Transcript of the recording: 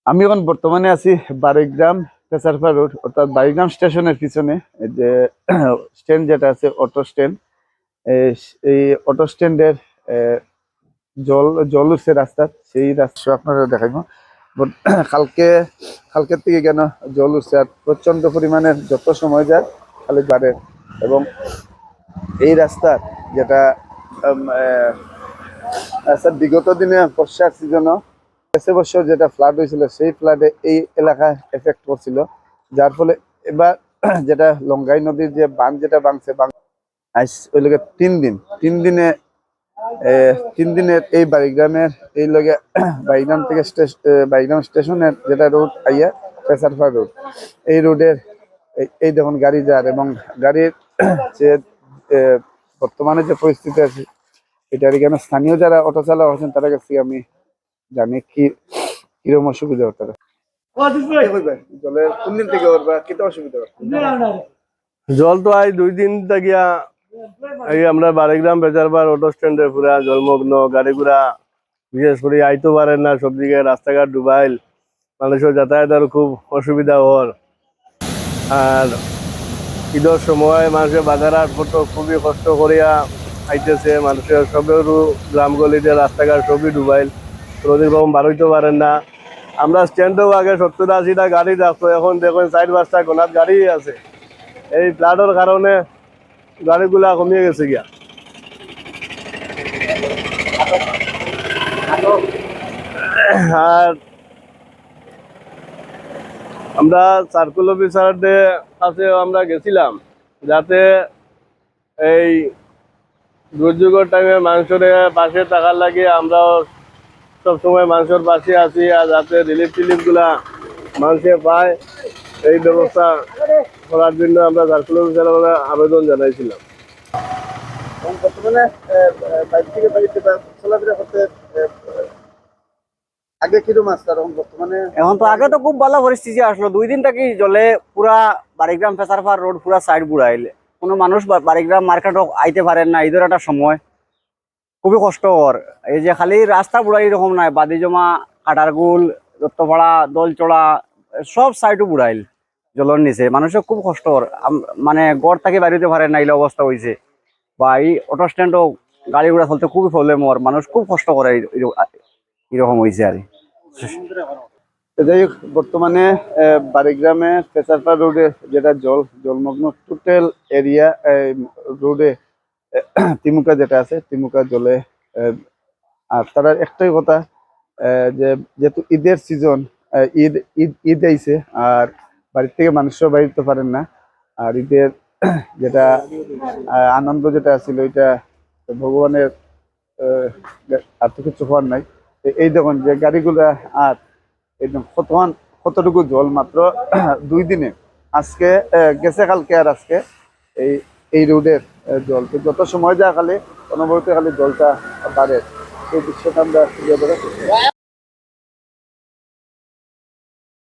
আমি এখন বর্তমানে আছি বারিগ্রাম পেসারপা রোড অর্থাৎ বারিগ্রাম স্টেশনের পিছনে। এই যে স্ট্যান্ড যেটা আছে অটো স্ট্যান্ড, এই অটো স্ট্যান্ডের জল জল উঠছে রাস্তা, সেই রাস্তা আপনারা দেখাইব। কালকে কালকের থেকে কেন জল উঠছে আর প্রচন্ড পরিমাণের যত সময় যায় খালি বাড়ে। এবং এই রাস্তার যেটা স্যার বিগত দিনে বর্ষার সিজনও গেছে বছর যেটা ফ্লাড হয়েছিল সেই ফ্লাডে এই এলাকায় এফেক্ট করছিল, যার ফলে এবার যেটা লঙ্গাই নদীর যে বাঁধ যেটা ভাঙছে আজ ওই লোকে 3 দিন 3 দিনে 3 দিনের এই বাড়িগ্রামের এই লগে বাড়িগ্রাম থেকে বাড়িগ্রাম স্টেশনের যেটা রোড আইয়া পেসারফা রোড, এই রোডের এই দেখুন গাড়ি যার এবং গাড়ির যে বর্তমানে যে পরিস্থিতি আছে এটার এখানে স্থানীয় যারা অটো চালক আছেন তাদের কাছে আমি জানি কি কিরকম অসুবিধা হতে পারে। জলের কোন দিন থেকে ওর বা কিটা অসুবিধা হচ্ছে? জল তো আজ 2 দিন থাকিয়া এই আমরা বারিগ্রাম বেজারবার অটো স্ট্যান্ডে পুরা জলমগ্ন, গাড়ি ঘোড়া বিশেষ করে আইতে পারেন না, সব দিকে রাস্তাঘাট ডুবাইল, মানুষের যাতায়াতের খুব অসুবিধা হওয়ার। আর ঈদের সময় মানুষের বাজারহাট করতে খুবই কষ্ট করিয়া আইতেছে, মানুষের সবেরও গ্রাম গলিতে রাস্তাঘাট সবই ডুবাইল, কোনোদিন কম বাড়াইতে পারেন না। আমরা স্ট্যান্ডেও আগে 70-80টা গাড়ি রাখতো, এখন দেখুন 4-5টা গোনার গাড়ি আছে। এই ফ্লাডের কারণে গাড়িগুলা কমিয়ে গেছে গিয়া। আর আমরা সার্কুল অফিসারদের কাছে আমরা গেছিলাম যাতে এই দুর্যোগের টাইমে মানুষের পাশে থাকার লাগে আমরাও সবসময় মানুষের পাশে আছি, আর যাতে রিলিফ টিলিফ গুলা মানুষে পায় এই ব্যবস্থা করার জন্য আমরা সার্কুল অফিসারের আবেদন জানাইছিলাম। বর্তমানে বাইরে থেকে বাড়িতে চলাফেরা করতে আগে কিরকম আসতো আর এখন বর্তমানে? এখন তো আগে তো খুব ভালো পরিস্থিতি আসলো, 2 দিন থাকি জলে পুরা বারিগ্রাম পেসারপাড় রোড পুরা সাইড বুড়াইলে, কোনো মানুষ বারিগ্রাম মার্কেটও আইতে পারেন না। ঈদের একটা সময় খুবই কষ্টকর। এই যে খালি রাস্তা বুড়াই এরকম নাই, বাদি জমা, কাটারগুল, দত্তপাড়া, দলচড়া সব সাইডও বুড়াইল জলের নিচে। মানুষের খুব কষ্টকর, মানে গড় থেকে বাড়িতে পারেন না, এই অবস্থা হয়েছে। বা এই অটো স্ট্যান্ডও গাড়ি ঘোড়া চলতে খুবই প্রবলেম হওয়ার, মানুষ খুব কষ্ট করে এরকম হয়েছে আর যাই হোক, বর্তমানে বারিগ্রামে পেসারপা রোডে যেটা জলমগ্ন টোটাল এরিয়া রোডে তিমুকা যেটা আছে তিমুকা জলে। আর তারা একটাই কথা, যে যেহেতু ঈদের সিজন, ঈদ ঈদ ঈদ আইছে আর বাড়ির থেকে মানুষও বাড়িতে পারেন না। আর ঈদের যেটা আনন্দ যেটা ছিল এটা ভগবানের আর তো কিছু হওয়ার নাই। এই দেখুন যে গাড়িগুলা আর একদম কতটুকু জল মাত্র 2 দিনে, আজকে গেছে কালকে আর আজকে এই এই রোডের জল তো যত সময় যায় খালি অনবরত খালি জলটা বাড়ে। এই দৃশ্যটা আমরা